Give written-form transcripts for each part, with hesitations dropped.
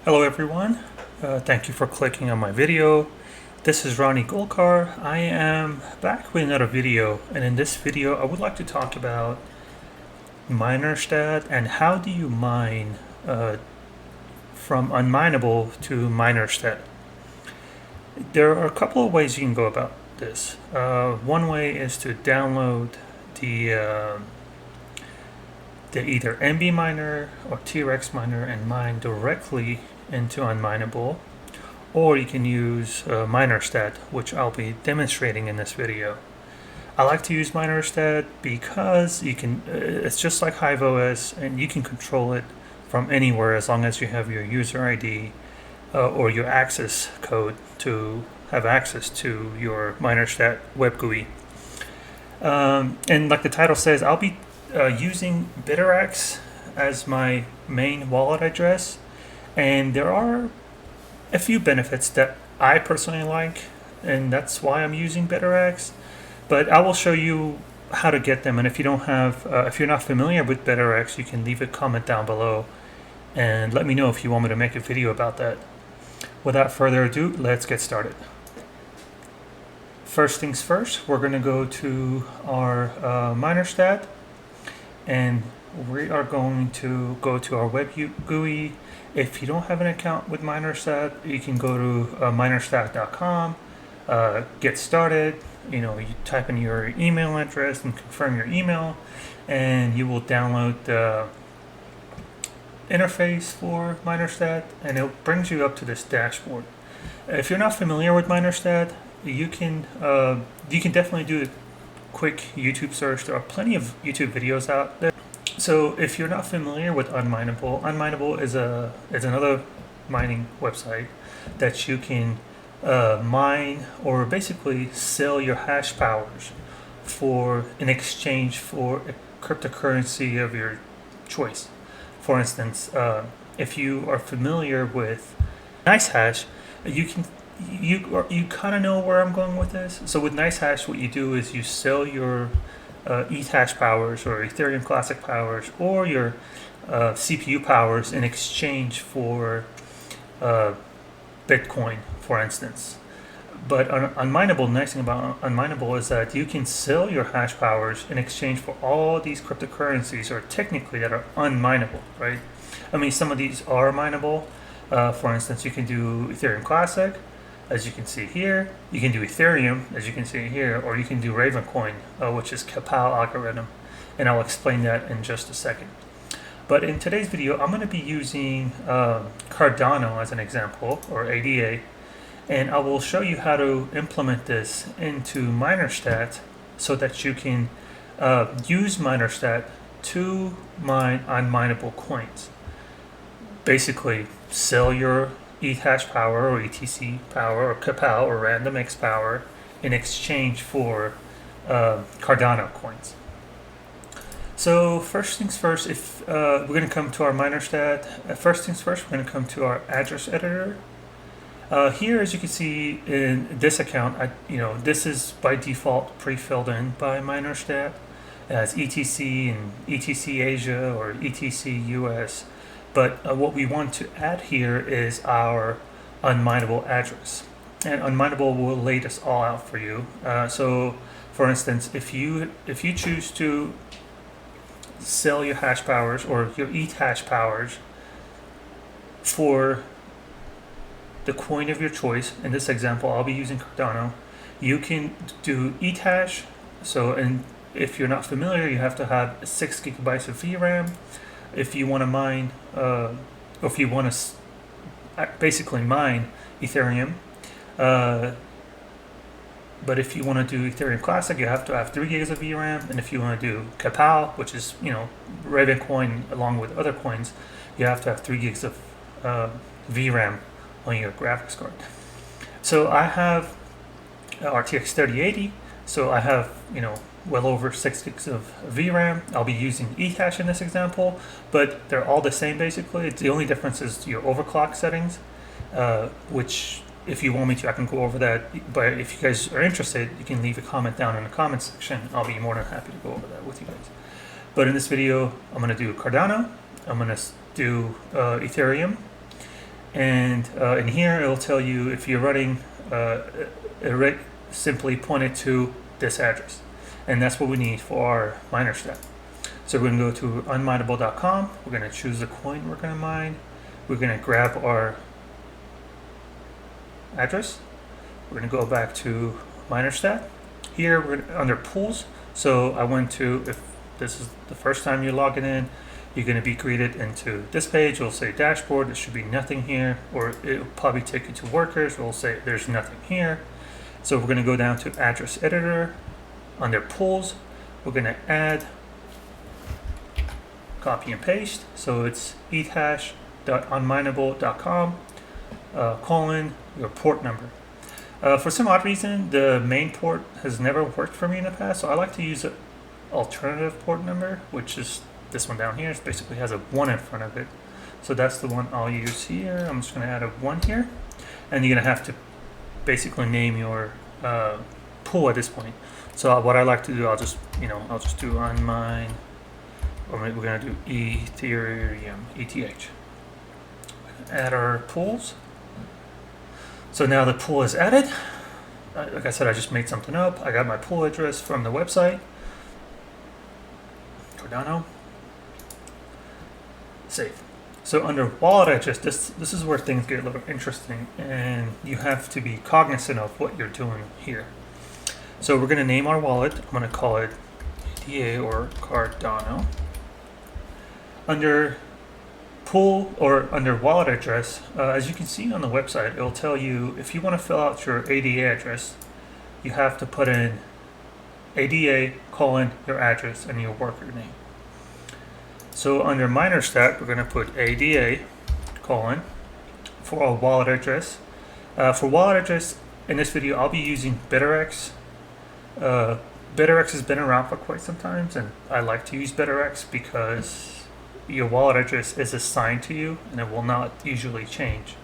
Hello everyone, thank you for clicking on my video. This is Ronnie Golkar. I am back with another video, and in this video I would like to talk about Minerstat and how do you mine from unMineable to Minerstat. There are a couple of ways you can go about this. One way is to download the either MB miner or T-Rex miner and mine directly into unMineable, or you can use Minerstat, which I'll be demonstrating in this video. I like to use Minerstat because you can. It's just like HiveOS, and you can control it from anywhere as long as you have your user ID or your access code to have access to your Minerstat web GUI. And like the title says, I'll be using Bittrex as my main wallet address, and there are a few benefits that I personally like, and that's why I'm using Bittrex. But I will show you how to get them, and if you don't have, if you're not familiar with Bittrex, you can leave a comment down below and let me know if you want me to make a video about that. Without further ado, let's get started. First things first, we're going to go to our Minerstat, and we are going to go to our web GUI. If you don't have an account with Minerstat, you can go to minerstat.com, get started. You type in your email address and confirm your email, and you will download the interface for Minerstat, and it brings you up to this dashboard. If you're not familiar with Minerstat, you can definitely do a quick YouTube search. There are plenty of YouTube videos out there. So if you're not familiar with unMineable is another mining website that you can mine or basically sell your hash powers in exchange for a cryptocurrency of your choice. For instance, if you are familiar with NiceHash, you kind of know where I'm going with this. So with NiceHash, what you do is you sell your ETH hash powers or Ethereum Classic powers or your CPU powers in exchange for Bitcoin, for instance. But unMineable, the nice thing about unMineable is that you can sell your hash powers in exchange for all these cryptocurrencies, or technically that are unmineable, right? I mean, some of these are mineable. For instance, you can do Ethereum Classic, as you can see here. You can do Ethereum, as you can see here, or you can do Ravencoin, which is Capal algorithm, and I'll explain that in just a second. But in today's video, I'm going to be using Cardano as an example, or ADA, and I will show you how to implement this into Minerstat so that you can use Minerstat to mine unmineable coins. Basically, sell your ETH hash power or ETC power or Capal or random X power in exchange for Cardano coins. So first things first, if we're going to come to our Minerstat, first things first, we're going to come to our address editor. Here, as you can see in this account, this is by default pre-filled in by Minerstat as ETC and ETC Asia or ETC US. But what we want to add here is our unMineable address, and unMineable will lay this all out for you. So, for instance, if you choose to sell your hash powers or your ETH hash powers for the coin of your choice, in this example, I'll be using Cardano. You can do ETH hash. So, and if you're not familiar, you have to have 6 gigabytes of VRAM. If you want to mine, if you want to basically mine Ethereum, but if you want to do Ethereum Classic, you have to have 3 gigs of VRAM, and if you want to do Capal, which is Ravencoin along with other coins, you have to have 3 gigs of VRAM on your graphics card. So I have RTX 3080, so I have well over 6 gigs of VRAM. I'll be using ETH in this example, but they're all the same basically. The only difference is your overclock settings, which if you want me to, I can go over that. But if you guys are interested, you can leave a comment down in the comment section. I'll be more than happy to go over that with you guys. But in this video, I'm going to do Cardano, I'm going to do Ethereum, And in here, it'll tell you if you're running simply point it to this address. And that's what we need for our Minerstat. So we're going to go to unmineable.com. We're going to choose the coin we're going to mine. We're going to grab our address. We're going to go back to Minerstat. Here we're under pools. So I went to, if this is the first time you're logging in, you're going to be greeted into this page. It'll say dashboard. There should be nothing here, or it'll probably take you to workers. It'll say there's nothing here. So we're going to go down to address editor. Under pools, we're going to add, copy and paste. So it's ethash.unmineable.com, colon, your port number. For some odd reason, the main port has never worked for me in the past, so I like to use an alternative port number, which is this one down here. It basically has a 1 in front of it. So that's the one I'll use here. I'm just going to add a 1 here. And you're going to have to basically name your pool at this point. So what I like to do, I'll just do unmine, or maybe we're going to do Ethereum, ETH. Add our pools. So now the pool is added. Like I said, I just made something up. I got my pool address from the website. Cardano. Save. So under wallet address, this is where things get a little interesting, and you have to be cognizant of what you're doing here. So we're going to name our wallet. I'm going to call it DA or Cardano. Under pool or under wallet address, as you can see on the website, it'll tell you if you want to fill out your ADA address, you have to put in ADA colon your address and your worker name. So under Minerstat, we're going to put ADA colon for our wallet address. For wallet address, in this video, I'll be using Bittrex. Bittrex has been around for quite some time, and I like to use Bittrex because your wallet address is assigned to you and it will not usually change.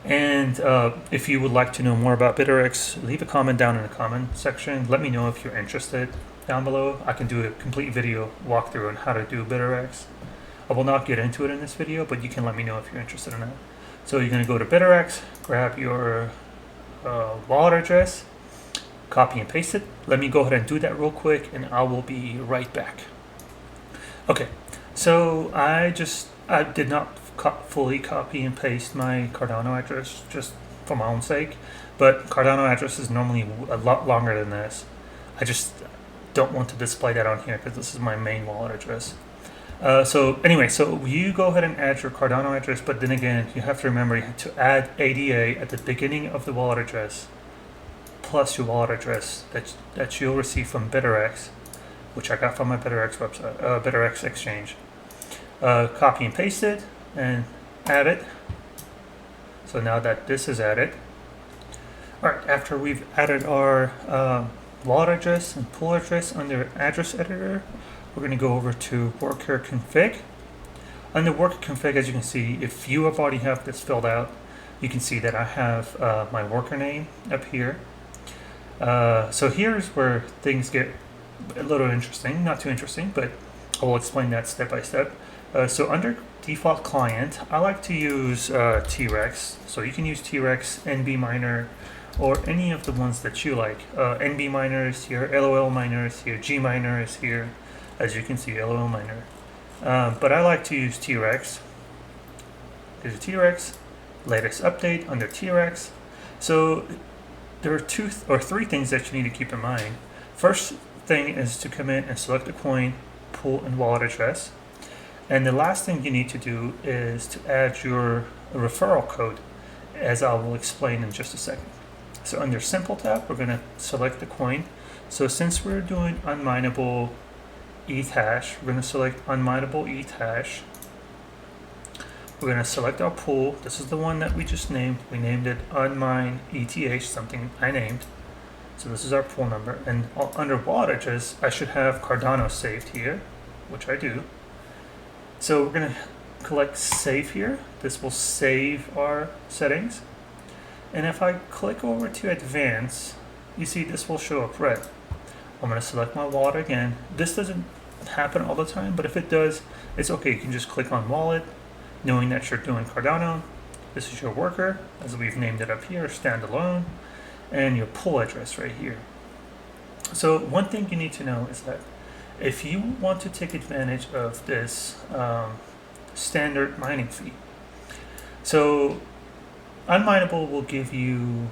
And if you would like to know more about Bittrex, leave a comment down in the comment section. Let me know if you're interested down below. I can do a complete video walkthrough on how to do Bittrex. I will not get into it in this video, but you can let me know if you're interested in that. So you're going to go to Bittrex, grab your wallet address, copy and paste it. Let me go ahead and do that real quick, and I will be right back. Okay, so I did not fully copy and paste my Cardano address just for my own sake, but Cardano address is normally a lot longer than this. I just don't want to display that on here because this is my main wallet address. So anyway, so you go ahead and add your Cardano address, but then again, you have to remember to add ADA at the beginning of the wallet address plus your wallet address that you'll receive from Bittrex, which I got from my Bittrex website, Bittrex exchange. Copy and paste it and add it. So now that this is added, all right, after we've added our wallet address and pool address under address editor, we're going to go over to worker config. Under worker config, as you can see, if you already have this filled out, you can see that I have my worker name up here. So here's where things get a little interesting, not too interesting, but I will explain that step by step. So under default client, I like to use T-Rex. So you can use T-Rex, NB Miner, or any of the ones that you like. NB Miner is here, LOL Miner is here, G Miner is here. As you can see, LOL Miner. But I like to use T-Rex. There's a T-Rex, latest update under T-Rex. So there are 2 or 3 things that you need to keep in mind. First thing is to come in and select the coin, pool, and wallet address. And the last thing you need to do is to add your referral code, as I will explain in just a second. So under Simple tab, we're going to select the coin. So since we're doing unMineable ETH hash, we're going to select unMineable ETH hash. We're going to select our pool. This is the one that we just named. We named it unmine ETH, something I named. So this is our pool number. And under wallet address, I should have Cardano saved here, which I do. So we're going to click save here. This will save our settings. And if I click over to advance, you see this will show up red. I'm going to select my wallet again. This doesn't happen all the time, but if it does, it's okay. You can just click on wallet, knowing that you're doing Cardano. This is your worker, as we've named it up here, standalone, and your pool address right here. So one thing you need to know is that if you want to take advantage of this standard mining fee, so unMineable will give you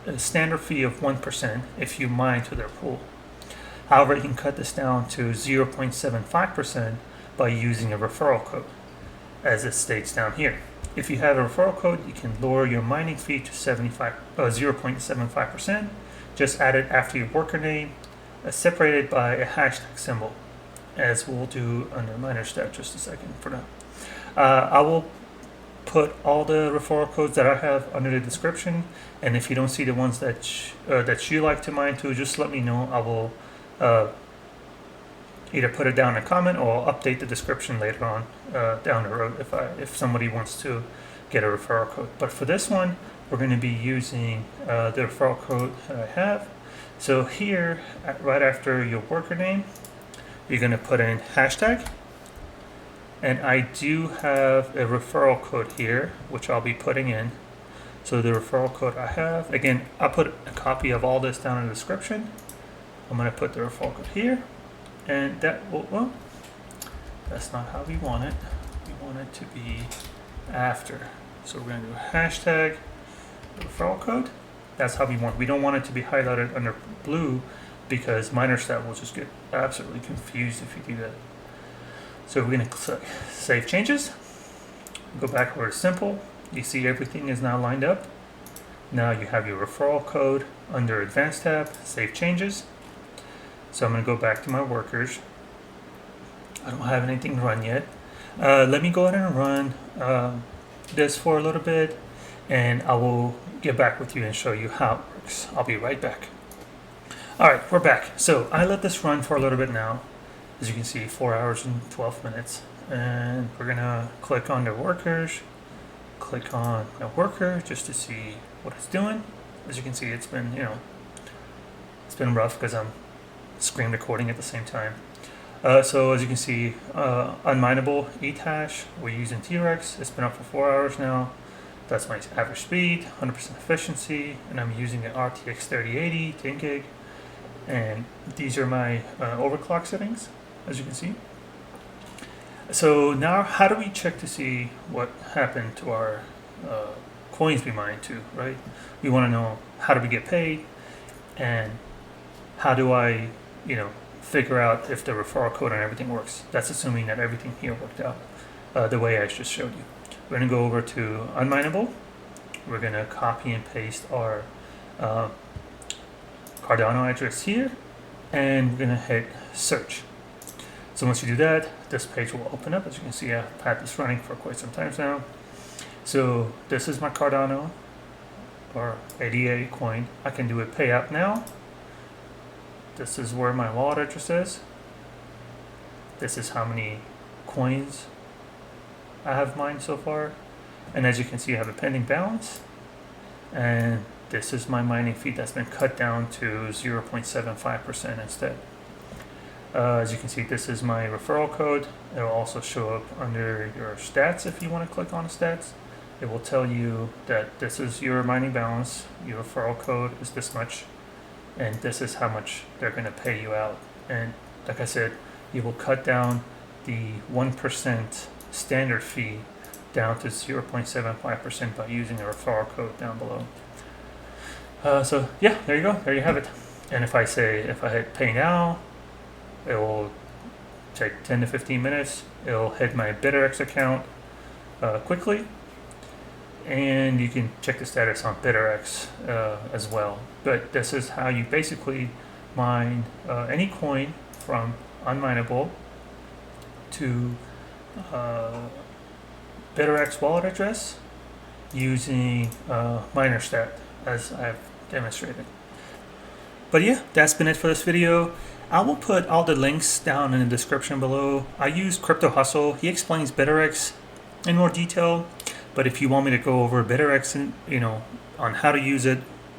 a standard fee of 1% if you mine to their pool. However, you can cut this down to 0.75% by using a referral code, as it states down here. If you have a referral code, you can lower your mining fee to 0.75%. Just add it after your worker name, separated by a hashtag symbol, as we'll do under Minerstat just a second for now. I will put all the referral codes that I have under the description, and if you don't see the ones that you like to mine to, just let me know. I will either put it down in a comment or I'll update the description later on down the road if somebody wants to get a referral code. But for this one, we're going to be using the referral code that I have. So here, right after your worker name, you're going to put in hashtag. And I do have a referral code here, which I'll be putting in. So the referral code I have, again, I'll put a copy of all this down in the description. I'm going to put the referral code here. And that will, well, that's not how we want it. We want it to be after. So we're going to do hashtag referral code. That's how we want. We don't want it to be highlighted under blue because Minerstat will just get absolutely confused if you do that. So we're going to click Save Changes. Go back where it's simple. You see everything is now lined up. Now you have your referral code under Advanced tab, Save Changes. So I'm going to go back to my workers. I don't have anything run yet. Let me go ahead and run this for a little bit, and I will get back with you and show you how it works. I'll be right back. All right, we're back. So I let this run for a little bit now. As you can see, 4 hours and 12 minutes. And we're gonna click on the workers, click on the worker just to see what it's doing. As you can see, it's been, it's been rough because I'm screen recording at the same time. So as you can see, unMineable ETH hash, we're using T-Rex. It's been up for 4 hours now. That's my average speed, 100% efficiency, and I'm using an RTX 3080, 10 gig. And these are my overclock settings, as you can see. So now how do we check to see what happened to our coins we mined to, right? We want to know how do we get paid, and how do I, figure out if the referral code and everything works. That's assuming that everything here worked out the way I just showed you. We're going to go over to unMineable. We're going to copy and paste our Cardano address here, and we're going to hit search. So once you do that, this page will open up. As you can see, I've had this running for quite some time now. So this is my Cardano or ADA coin. I can do a payout now. This is where my wallet address is. This is how many coins I have mined so far. And as you can see, I have a pending balance. And this is my mining fee that's been cut down to 0.75% instead. As you can see, this is my referral code. It will also show up under your stats if you want to click on the stats. It will tell you that this is your mining balance, your referral code is this much, and this is how much they're going to pay you out. And like I said, you will cut down the 1% standard fee down to 0.75% by using a referral code down below. So yeah, there you go. There you have it. And if I hit pay now, it will take 10 to 15 minutes. It'll hit my Bittrex account quickly. And you can check the status on Bittrex as well. But this is how you basically mine any coin from unMineable to Bittrex wallet address using Minerstat, as I've demonstrated. But yeah, that's been it for this video. I will put all the links down in the description below. I use Crypto Hustle. He explains Bittrex in more detail. But if you want me to go over Bittrex and on how to use it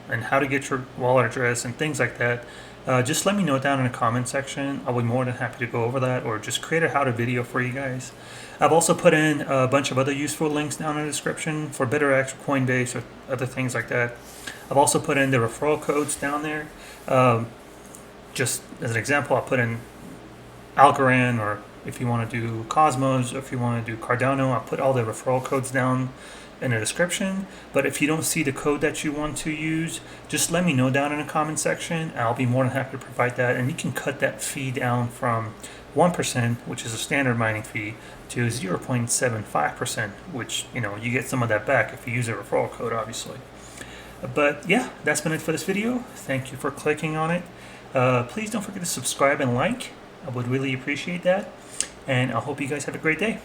and how to get your wallet address and things like that, just let me know down in the comment section. I'll be more than happy to go over that, or just create a how-to video for you guys. I've also put in a bunch of other useful links down in the description for Bittrex or Coinbase or other things like that. I've also put in the referral codes down there. Just as an example, I'll put in Algorand, or if you want to do Cosmos, or if you want to do Cardano, I'll put all the referral codes down in the description. But if you don't see the code that you want to use, just let me know down in the comment section. I'll be more than happy to provide that, and you can cut that fee down from 1%, which is a standard mining fee, to 0.75%, which, you know, you get some of that back if you use a referral code, obviously. But yeah, that's been it for this video. Thank you for clicking on it. Please don't forget to subscribe and like. I would really appreciate that. And I hope you guys have a great day.